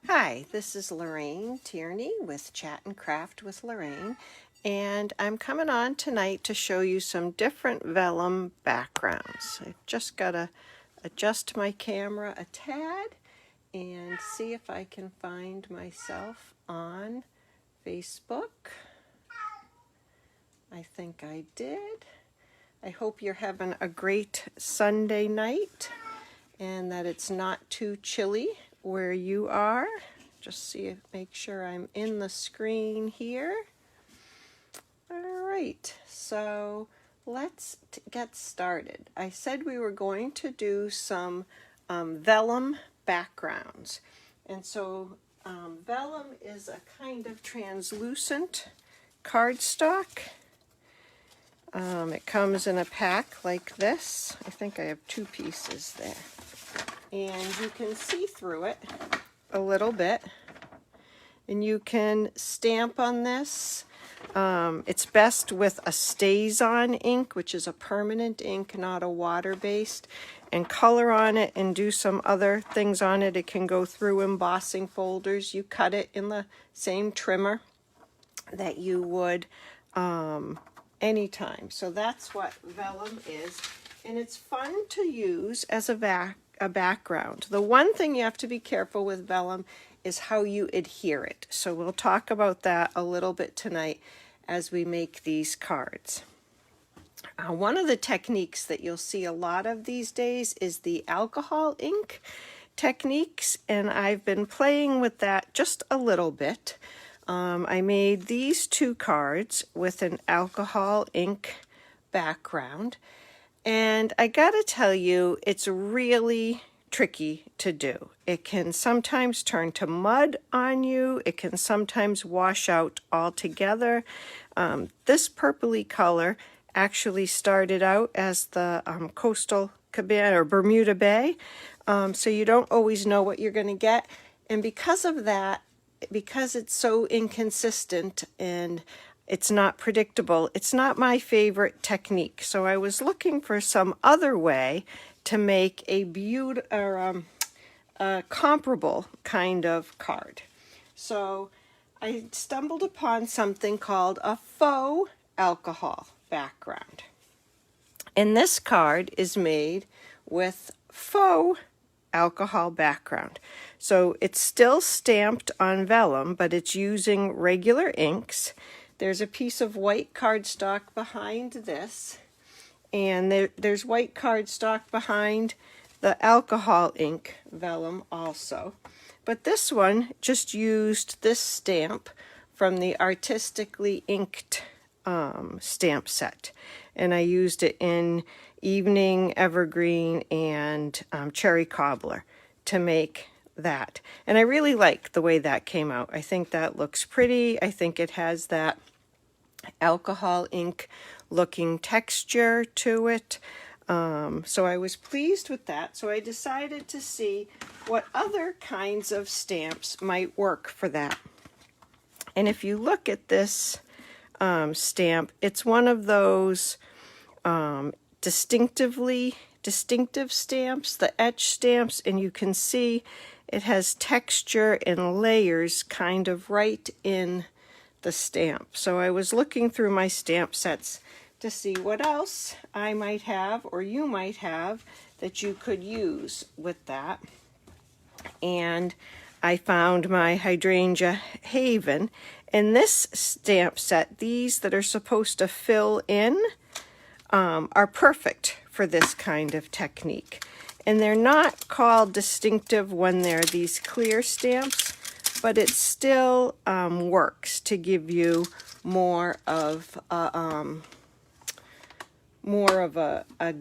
Hi, this is Lorraine Tierney with Chat and Craft with Lorraine, and I'm coming on tonight to show you some different vellum backgrounds. I just got to adjust my camera a tad and see if I can find myself on Facebook. I think I did. I hope you're having a great Sunday night and that it's not too chilly where you are. Just make sure I'm in the screen here. All right, so let's get started. I said we were going to do some vellum backgrounds. And so vellum is a kind of translucent cardstock. It comes in a pack like this. I think I have two pieces there. And you can see through it a little bit. And you can stamp on this. It's best with a StazOn ink, which is a permanent ink, not a water-based, and color on it and do some other things on it. It can go through embossing folders. You cut it in the same trimmer that you would anytime. So that's what vellum is, and it's fun to use as a background. The one thing you have to be careful with vellum is how you adhere it. So we'll talk about that a little bit tonight as we make these cards. One of the techniques that you'll see a lot of these days is the alcohol ink techniques, and I've been playing with that just a little bit. I made these two cards with an alcohol ink background, and I gotta tell you, it's really tricky to do. It can sometimes turn to mud on you. It can sometimes wash out altogether. This purpley color actually started out as the coastal cabana or Bermuda Bay, so you don't always know what you're going to get. And because of that, because it's so inconsistent and it's not predictable, it's not my favorite technique. So I was looking for some other way to make a comparable kind of card. So I stumbled upon something called a faux alcohol background. And this card is made with faux alcohol background. So it's still stamped on vellum, but it's using regular inks. There's a piece of white cardstock behind this, and there's white cardstock behind the alcohol ink vellum also. But this one just used this stamp from the Artistically Inked stamp set. And I used it in Evening, Evergreen, and Cherry Cobbler to make that. And I really like the way that came out. I think that looks pretty. I think it has that alcohol ink looking texture to it. So I was pleased with that. So I decided to see what other kinds of stamps might work for that. And if you look at this stamp, it's one of those distinctive stamps, the etch stamps, and you can see it has texture and layers kind of right in the stamp. So I was looking through my stamp sets to see what else I might have or you might have that you could use with that. And I found my Hydrangea Haven. In this stamp set, these that are supposed to fill in are perfect for this kind of technique. And they're not called distinctive when they're these clear stamps, but it still works to give you more of a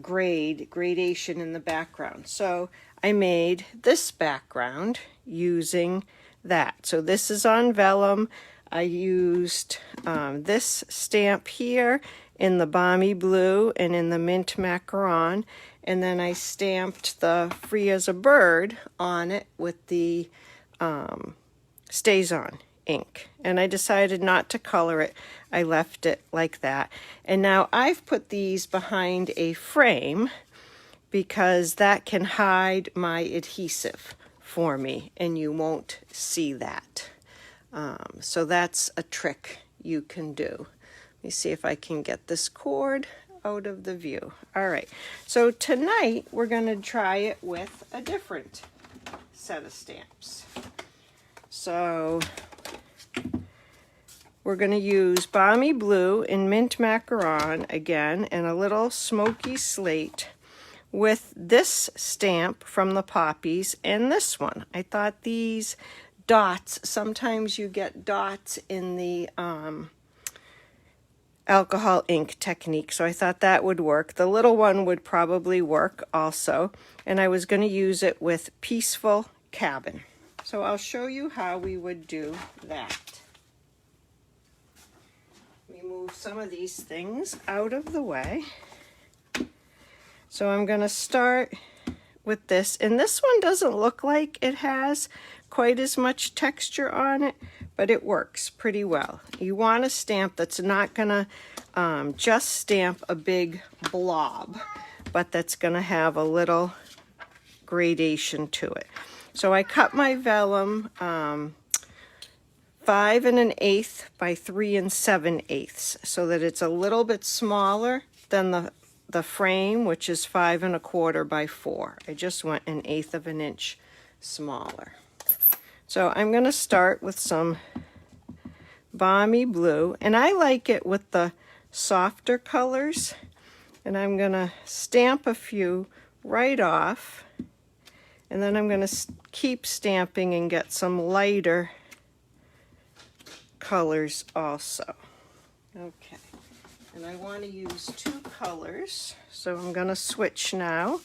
gradation in the background. So I made this background using that. So this is on vellum. I used this stamp here in the Balmy Blue and in the Mint Macaron, and then I stamped the Free as a Bird on it with the StazOn ink. And I decided not to color it. I left it like that. And now I've put these behind a frame because that can hide my adhesive for me, and you won't see that. So that's a trick you can do. Let me see if I can get this cord out of the view. All right, so tonight we're going to try it with a different set of stamps. So we're going to use Balmy Blue and Mint Macaron again, and a little Smoky Slate with this stamp from the Poppies and this one. I thought these dots, sometimes you get dots in the alcohol ink technique, so I thought that would work. The little one would probably work also, and I was going to use it with Peaceful Cabin. So I'll show you how we would do that. We move some of these things out of the way. So I'm going to start with this, and this one doesn't look like it has quite as much texture on it, but it works pretty well. You want a stamp that's not going to just stamp a big blob, but that's going to have a little gradation to it. So I cut my vellum 5 1/8 by 3 7/8 so that it's a little bit smaller than the frame, which is 5 1/4 by 4. I just went 1/8 of an inch smaller. So I'm going to start with some Balmy Blue, and I like it with the softer colors, and I'm going to stamp a few right off, and then I'm going to keep stamping and get some lighter colors also. Okay, and I want to use 2 colors, so I'm going to switch now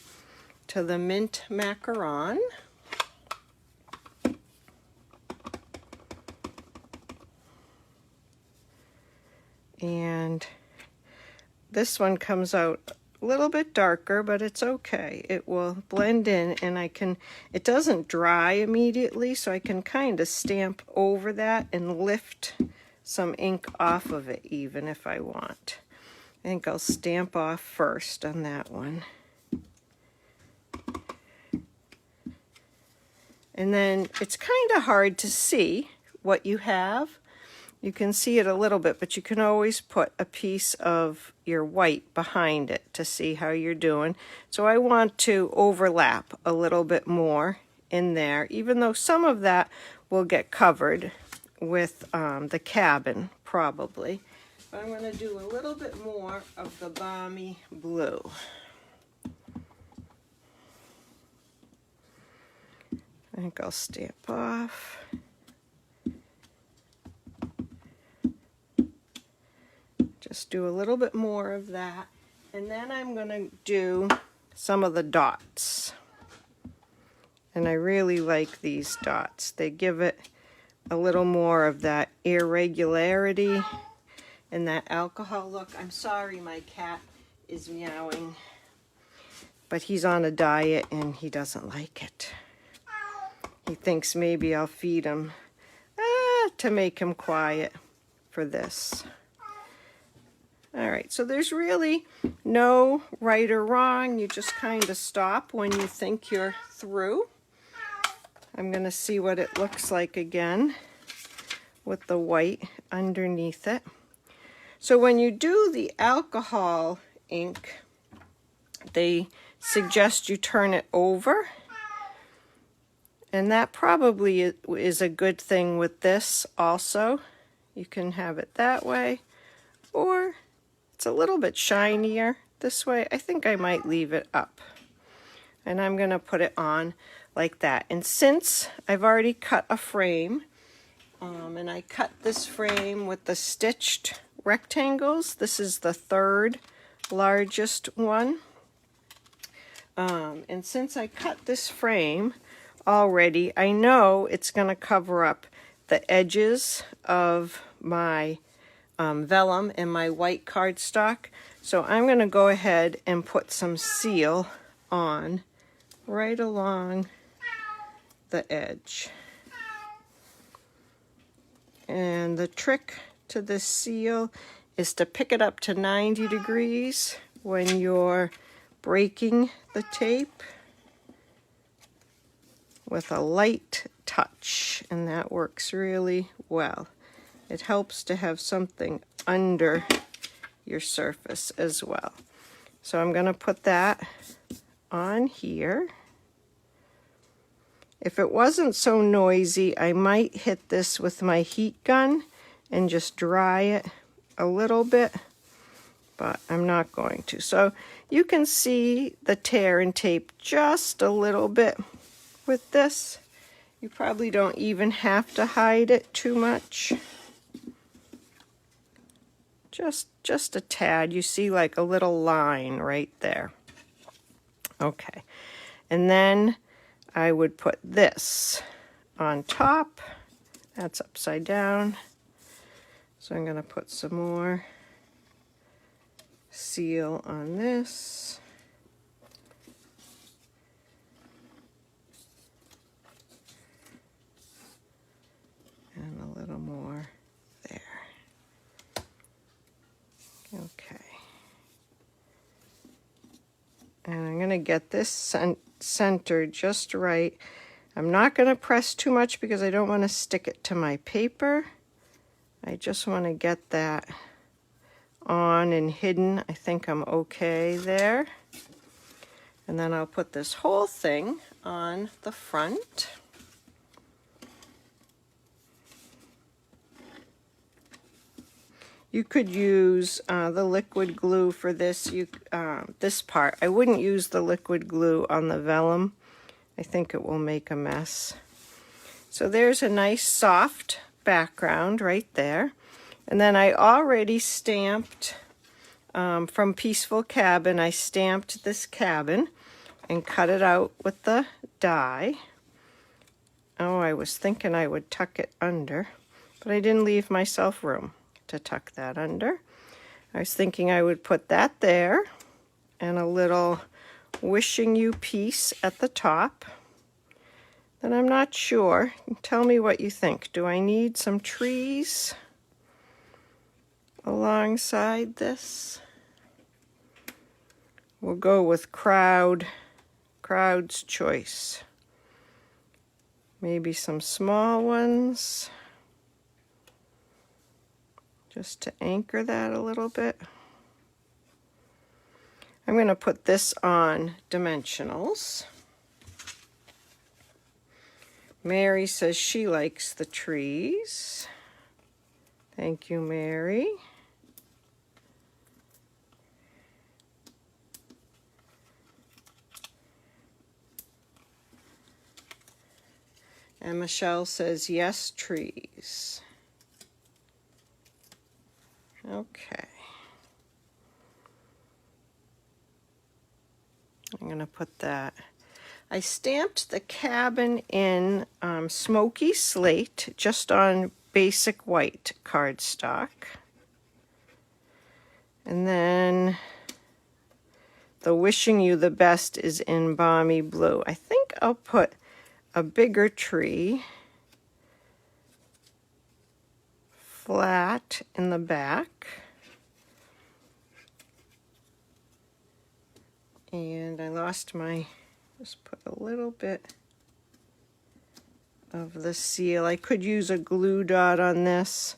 to the Mint Macaron. And this one comes out a little bit darker, but it's okay. It will blend in, and it doesn't dry immediately, so I can kind of stamp over that and lift some ink off of it even if I want. I think I'll stamp off first on that one. And then it's kind of hard to see what you have. You can see it a little bit, but you can always put a piece of your white behind it to see how you're doing. So I want to overlap a little bit more in there, even though some of that will get covered with the cabin, probably. But I'm going to do a little bit more of the Balmy Blue. I think I'll stamp off. Just do a little bit more of that, and then I'm going to do some of the dots. And I really like these dots. They give it a little more of that irregularity and that alcohol look. I'm sorry my cat is meowing, but he's on a diet and he doesn't like it. He thinks maybe I'll feed him to make him quiet for this. All right, so there's really no right or wrong. You just kind of stop when you think you're through. I'm going to see what it looks like again with the white underneath it. So when you do the alcohol ink, they suggest you turn it over. And that probably is a good thing with this also. You can have it that way, or it's a little bit shinier this way. I think I might leave it up. And I'm going to put it on like that. And since I've already cut a frame, and I cut this frame with the stitched rectangles, this is the 3rd largest one. And since I cut this frame already, I know it's going to cover up the edges of my vellum and my white cardstock. So I'm going to go ahead and put some seal on right along the edge. And the trick to this seal is to pick it up to 90 degrees when you're breaking the tape, with a light touch, and that works really well. It helps to have something under your surface as well. So I'm going to put that on here. If it wasn't so noisy, I might hit this with my heat gun and just dry it a little bit, but I'm not going to. So you can see the tear and tape just a little bit with this. You probably don't even have to hide it too much. Just a tad. You see like a little line right there. Okay, and then I would put this on top. That's upside down. So I'm going to put some more seal on this. And a little more there. Okay. And I'm going to get this centered just right. I'm not going to press too much because I don't want to stick it to my paper. I just want to get that on and hidden. I think I'm okay there. And then I'll put this whole thing on the front. You could use the liquid glue for this. This part. I wouldn't use the liquid glue on the vellum. I think it will make a mess. So there's a nice soft background right there. And then I already stamped from Peaceful Cabin. I stamped this cabin and cut it out with the die. Oh, I was thinking I would tuck it under, but I didn't leave myself room to tuck that under. I was thinking I would put that there and a little wishing you peace at the top. Then I'm not sure. Tell me what you think. Do I need some trees alongside this? We'll go with crowd's choice. Maybe some small ones, just to anchor that a little bit. I'm going to put this on dimensionals. Mary says she likes the trees. Thank you, Mary. And Michelle says, yes, trees. Okay. I'm going to put that. I stamped the cabin in smoky slate, just on basic white cardstock. And then the wishing you the best is in balmy blue. I think I'll put a bigger tree flat in the back. And I lost my, just put a little bit of the seal. I could use a glue dot on this,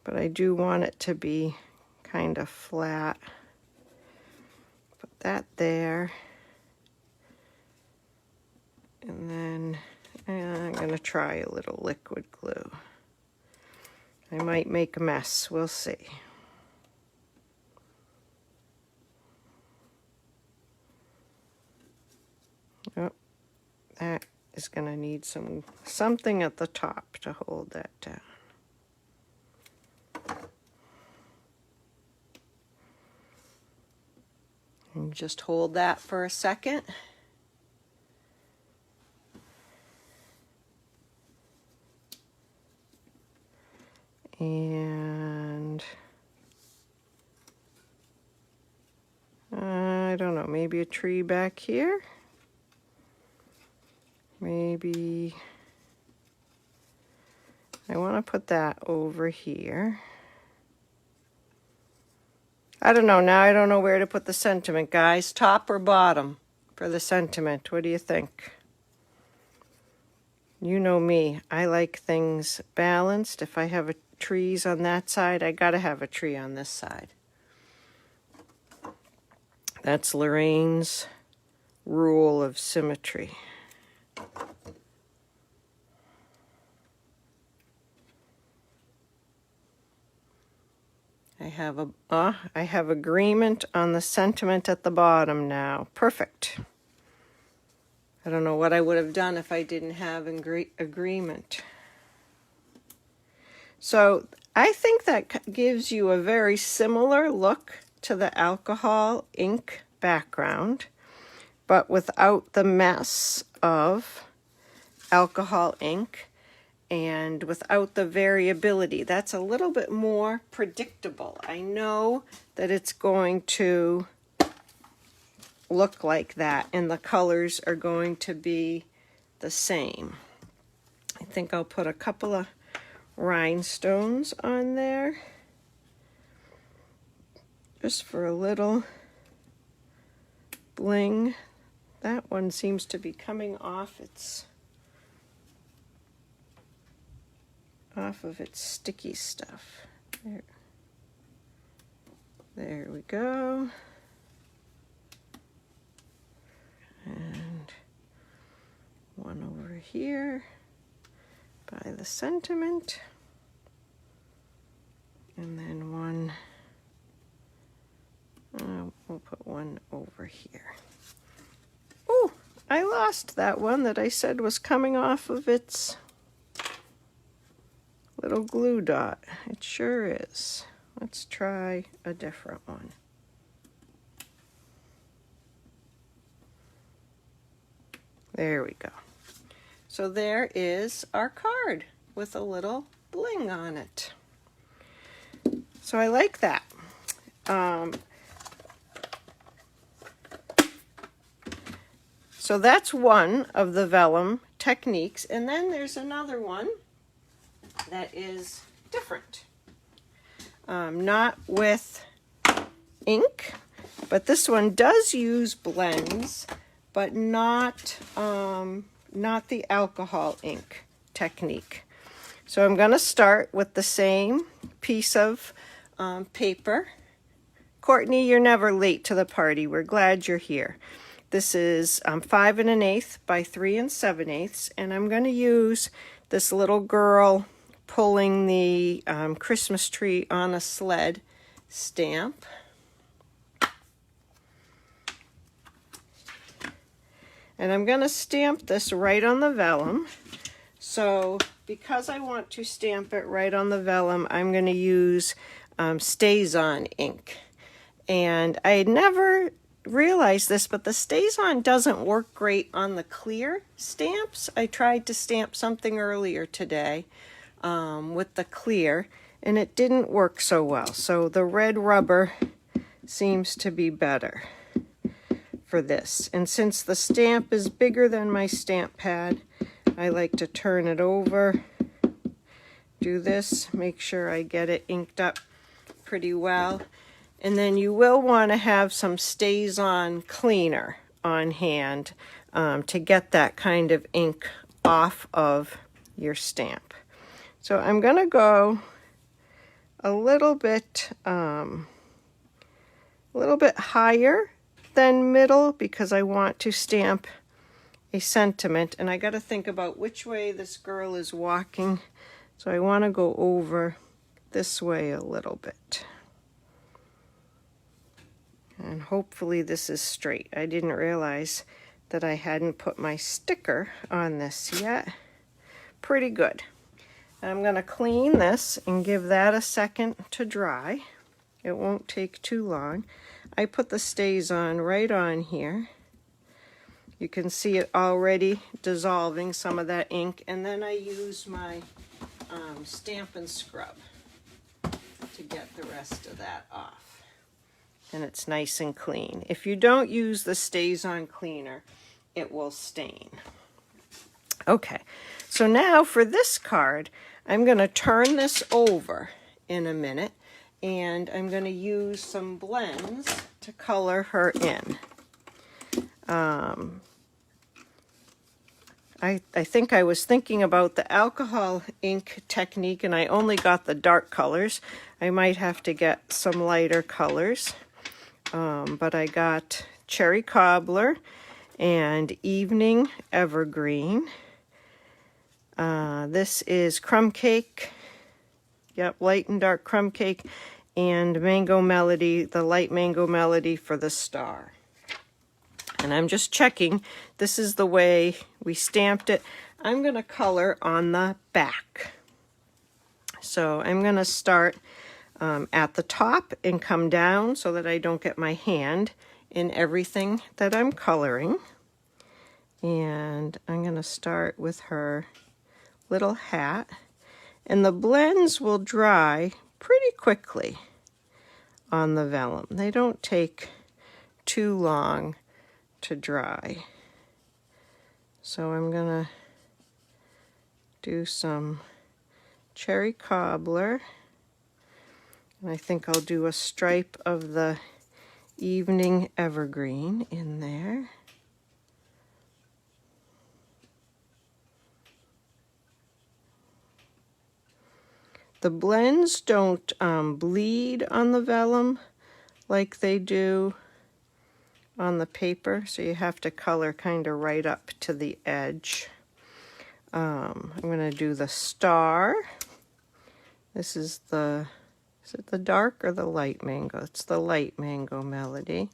but I do want it to be kind of flat. Put that there. And then I'm going to try a little liquid glue. I might make a mess. We'll see. Oh, that is going to need something at the top to hold that down. And just hold that for a second. And I don't know, maybe a tree back here. Maybe I want to put that over here. I don't know. Now I don't know where to put the sentiment, guys. Top or bottom for the sentiment? What do you think? You know me, I like things balanced. If I have trees on that side, I gotta have a tree on this side. That's Lorraine's rule of symmetry. I have agreement on the sentiment at the bottom now. Perfect. I don't know what I would have done if I didn't have agreement. So I think that gives you a very similar look to the alcohol ink background, but without the mess of alcohol ink and without the variability. That's a little bit more predictable. I know that it's going to look like that and the colors are going to be the same. I think I'll put a couple of rhinestones on there just for a little bling. That one seems to be coming off of its sticky stuff. There we go. And one over here by the sentiment. And then one, we'll put one over here. Oh, I lost that one that I said was coming off of its little glue dot. It sure is. Let's try a different one. There we go. So there is our card with a little bling on it. So I like that. So that's one of the vellum techniques. And then there's another one that is different. Not with ink, but this one does use blends, but not the alcohol ink technique. So I'm going to start with the same piece of paper. Courtney, you're never late to the party. We're glad you're here. This is 5 1/8 by 3 7/8, and I'm going to use this little girl pulling the Christmas tree on a sled stamp. And I'm going to stamp this right on the vellum. So because I want to stamp it right on the vellum, I'm going to use StazOn ink. And I had never realized this, but the StazOn doesn't work great on the clear stamps. I tried to stamp something earlier today with the clear, and it didn't work so well. So the red rubber seems to be better for this. And since the stamp is bigger than my stamp pad, I like to turn it over, do this, make sure I get it inked up pretty well. And then you will want to have some StazOn cleaner on hand to get that kind of ink off of your stamp. So I'm going to go a little bit higher than middle because I want to stamp a sentiment, and I got to think about which way this girl is walking. So I want to go over this way a little bit. And hopefully this is straight. I didn't realize that I hadn't put my sticker on this yet. Pretty good. I'm going to clean this and give that a second to dry. It won't take too long. I put the StazOn right on here. You can see it already dissolving some of that ink, and then I use my Stampin' Scrub to get the rest of that off. And it's nice and clean. If you don't use the StazOn cleaner, it will stain. Okay, so now for this card, I'm going to turn this over in a minute, and I'm going to use some blends to color her in. I I think I was thinking about the alcohol ink technique and I only got the dark colors. I might have to get some lighter colors. But I got Cherry Cobbler and Evening Evergreen. This is Crumb Cake. Yep, light and dark Crumb Cake and Mango Melody, the light Mango Melody for the star. And I'm just checking. This is the way we stamped it. I'm going to color on the back. So I'm going to start at the top and come down so that I don't get my hand in everything that I'm coloring. And I'm going to start with her little hat. And the blends will dry pretty quickly on the vellum. They don't take too long to dry. So I'm going to do some Cherry Cobbler. And I think I'll do a stripe of the Evening Evergreen in there. The blends don't bleed on the vellum like they do on the paper, so you have to color kind of right up to the edge. I'm going to do the star. This is it the dark or the light mango? It's the light Mango Melody.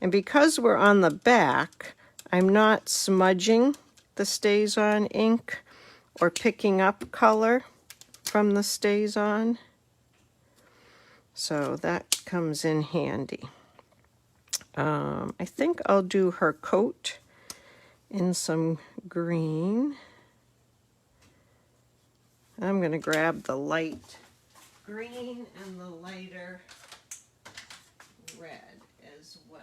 And because we're on the back, I'm not smudging the StazOn ink or picking up color from the StazOn. So that comes in handy. I think I'll do her coat in some green. I'm going to grab the light green and the lighter red as well.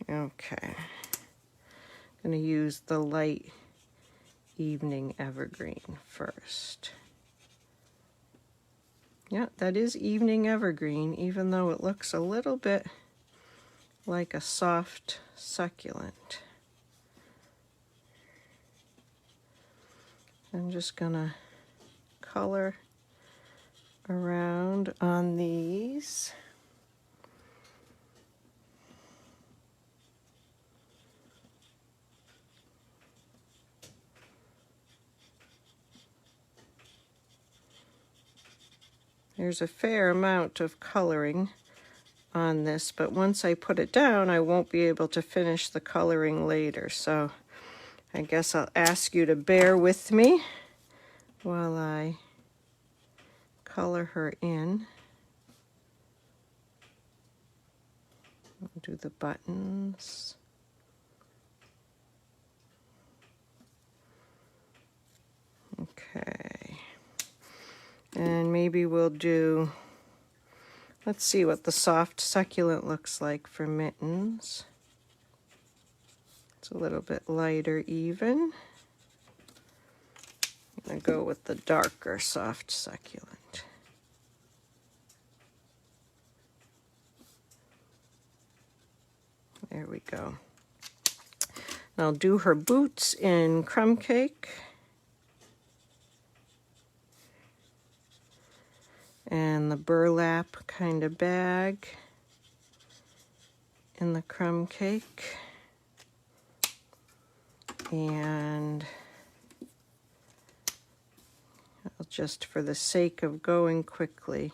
Okay. I'm going to use the light Evening Evergreen first. Yeah, that is Evening Evergreen, even though it looks a little bit like a soft succulent. I'm just gonna color around on these. There's a fair amount of coloring on this, but once I put it down, I won't be able to finish the coloring later. So I guess I'll ask you to bear with me while I color her in. I'll do the buttons. Okay. And maybe we'll do, let's see what the soft succulent looks like for mittens. It's a little bit lighter even. I'm going to go with the darker soft succulent. There we go. And I'll do her boots in Crumb Cake. And the burlap kind of bag in the Crumb Cake. And I'll just, for the sake of going quickly,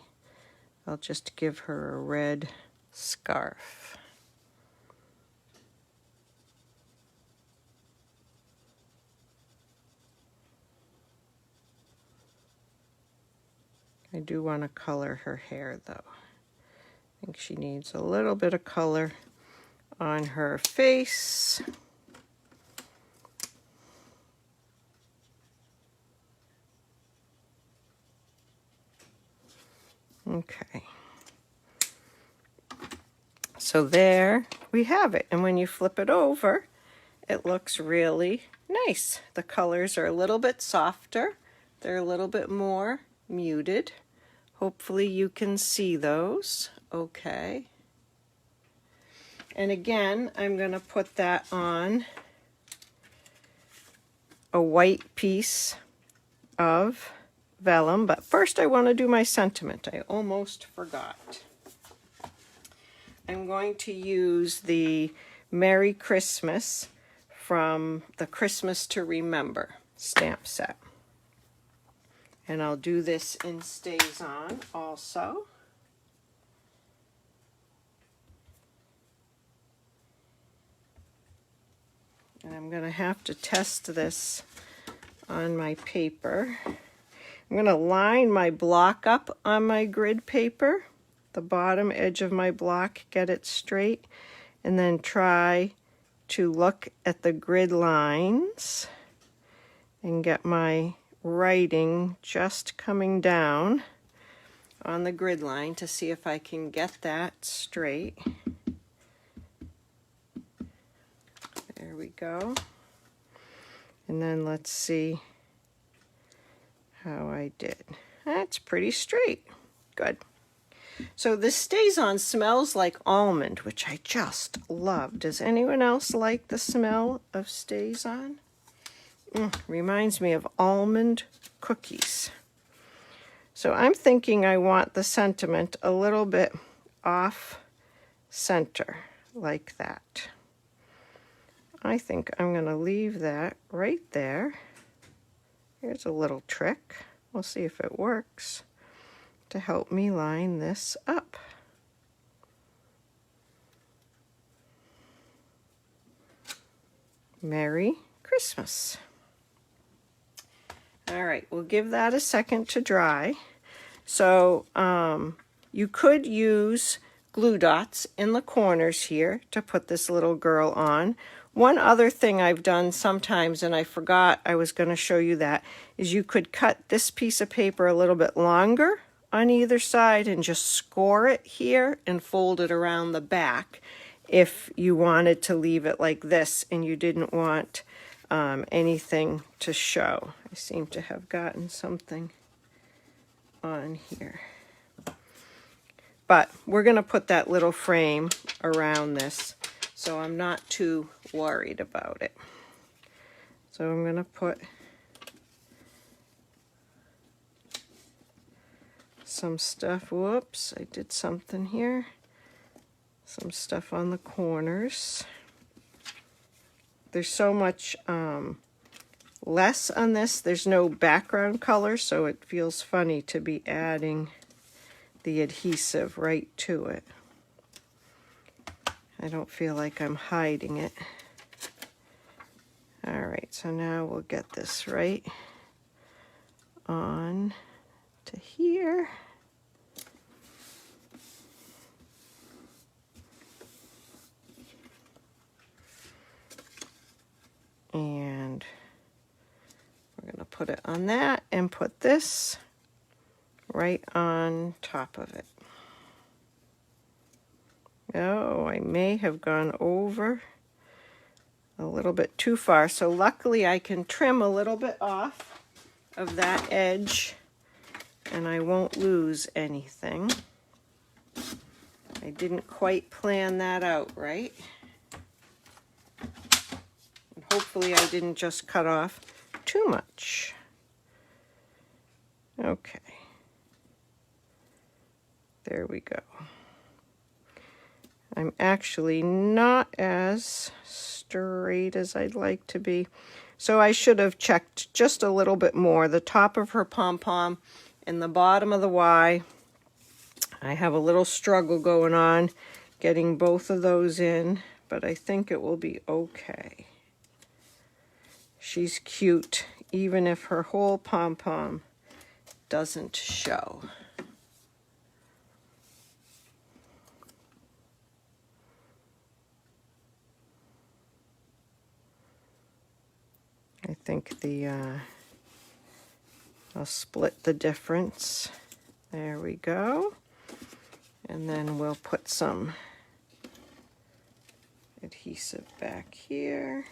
I'll just give her a red scarf. I do want to color her hair though. I think she needs a little bit of color on her face. Okay. So there we have it. And when you flip it over, it looks really nice. The colors are a little bit softer. They're a little bit more muted. Hopefully you can see those. Okay. And again, I'm going to put that on a white piece of vellum, but first I want to do my sentiment. I almost forgot. I'm going to use the Merry Christmas from the Christmas to Remember stamp set. And I'll do this in Stays On also. And I'm going to have to test this on my paper. I'm going to line my block up on my grid paper, the bottom edge of my block, get it straight, and then try to look at the grid lines and get my writing just coming down on the grid line to see if I can get that straight. There we go. And then let's see how I did. That's pretty straight. Good. So this Stays On smells like almond, which I just love. Does anyone else like the smell of Stays On? Reminds me of almond cookies. So I'm thinking I want the sentiment a little bit off center, like that. I think I'm going to leave that right there. Here's a little trick. We'll see if it works to help me line this up. Merry Christmas. All right, we'll give that a second to dry. So you could use glue dots in the corners here to put this little girl on. One other thing I've done sometimes, and I forgot I was going to show you that, is you could cut this piece of paper a little bit longer on either side and just score it here and fold it around the back if you wanted to leave it like this and you didn't want anything to show. I seem to have gotten something on here. But we're going to put that little frame around this, so I'm not too worried about it. So I'm going to put some stuff, whoops, I did something here. Some stuff on the corners. There's so much less on this. There's no background color, so it feels funny to be adding the adhesive right to it. I don't feel like I'm hiding it. All right, so now we'll get this right on to here. And we're going to put it on that and put this right on top of it. Oh, I may have gone over a little bit too far. So luckily I can trim a little bit off of that edge and I won't lose anything. I didn't quite plan that out right. And hopefully I didn't just cut off too much. Okay. There we go. I'm actually not as straight as I'd like to be. So I should have checked just a little bit more. The top of her pom-pom and the bottom of the Y. I have a little struggle going on getting both of those in, but I think it will be okay. She's cute, even if her whole pom-pom doesn't show. I think I'll split the difference. There we go. And then we'll put some adhesive back here.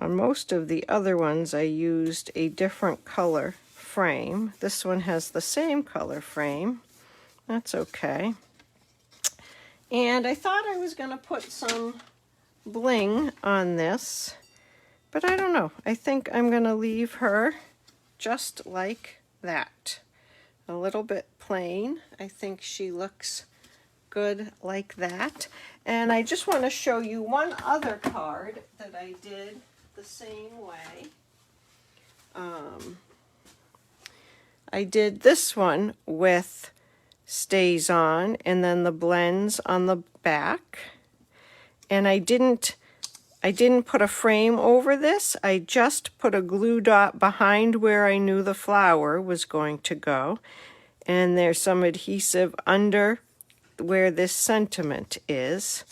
On most of the other ones, I used a different color frame. This one has the same color frame. That's okay. And I thought I was going to put some bling on this, but I don't know. I think I'm going to leave her just like that. A little bit plain. I think she looks good like that. And I just want to show you one other card that I did the same way. I did this one with stays on and then the blends on the back, and I didn't put a frame over this. I just put a glue dot behind where I knew the flower was going to go, and there's some adhesive under where this sentiment is,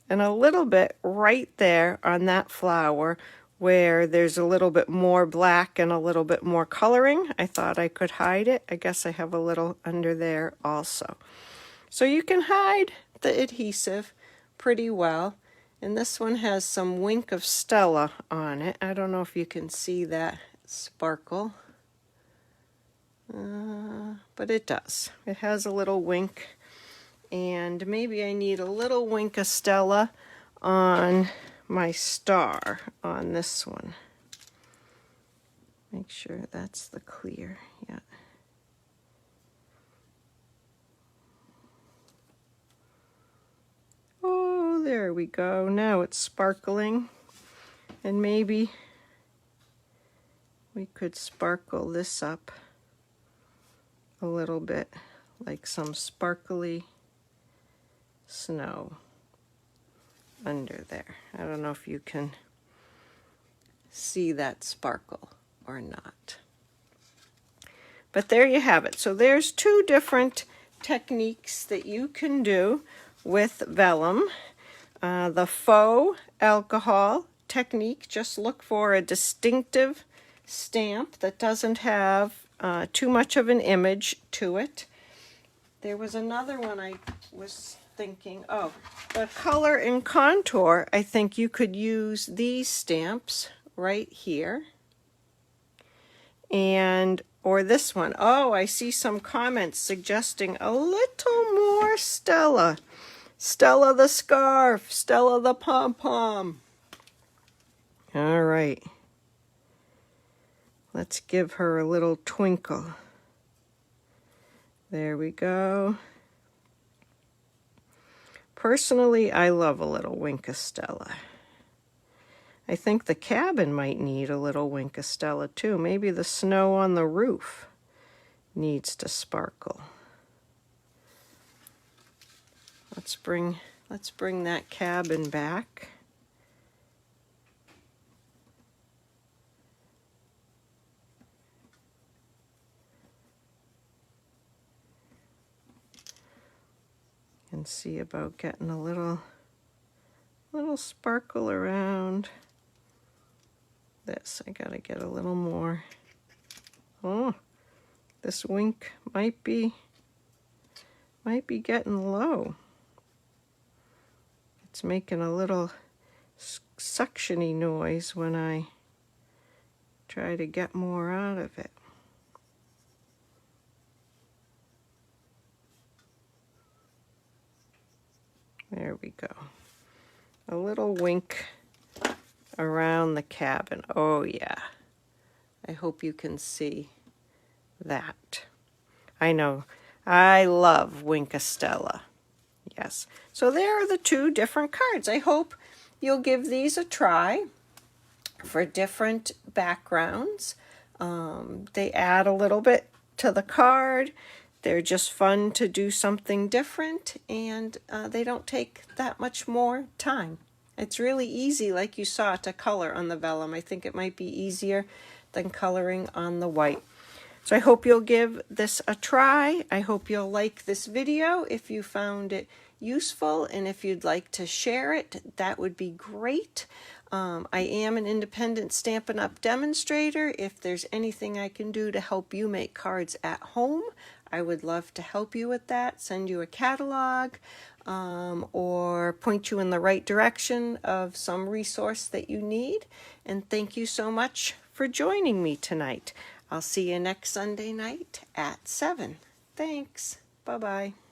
and a little bit right there on that flower where there's a little bit more black and a little bit more coloring. I thought I could hide it. I guess I have a little under there also. So you can hide the adhesive pretty well. And this one has some Wink of Stella on it. I don't know if you can see that sparkle. But it does. It has a little wink. And maybe I need a little Wink of Stella on my star on this one. Make sure that's the clear. Yeah. Oh, there we go. Now it's sparkling. And maybe we could sparkle this up a little bit, like some sparkly snow under there. I don't know if you can see that sparkle or not. But there you have it. So there's two different techniques that you can do with vellum. The faux alcohol technique, just look for a distinctive stamp that doesn't have too much of an image to it. There was another one I was thinking, oh, the color and contour. I think you could use these stamps right here, and or this one. Oh, I see some comments suggesting a little more Stella. Stella the scarf, Stella the pom-pom. All right. Let's give her a little twinkle. There we go. Personally, I love a little Wink of Stella. I think the cabin might need a little Wink of Stella too. Maybe the snow on the roof needs to sparkle. Let's bring that cabin back. And see about getting a little sparkle around this. I gotta get a little more. Oh, this wink might be getting low. It's making a little suctiony noise when I try to get more out of it. There we go. A little wink around the cabin. Oh yeah. I hope you can see that. I know. I love Wink of Stella. Yes. So there are the two different cards. I hope you'll give these a try for different backgrounds. They add a little bit to the card. They're just fun to do something different, and they don't take that much more time. It's really easy, like you saw, to color on the vellum. I think it might be easier than coloring on the white. So I hope you'll give this a try. I hope you'll like this video if you found it useful, and if you'd like to share it, that would be great. I am an independent Stampin' Up! Demonstrator. If there's anything I can do to help you make cards at home, I would love to help you with that, send you a catalog, or point you in the right direction of some resource that you need. And thank you so much for joining me tonight. I'll see you next Sunday night at 7. Thanks. Bye-bye.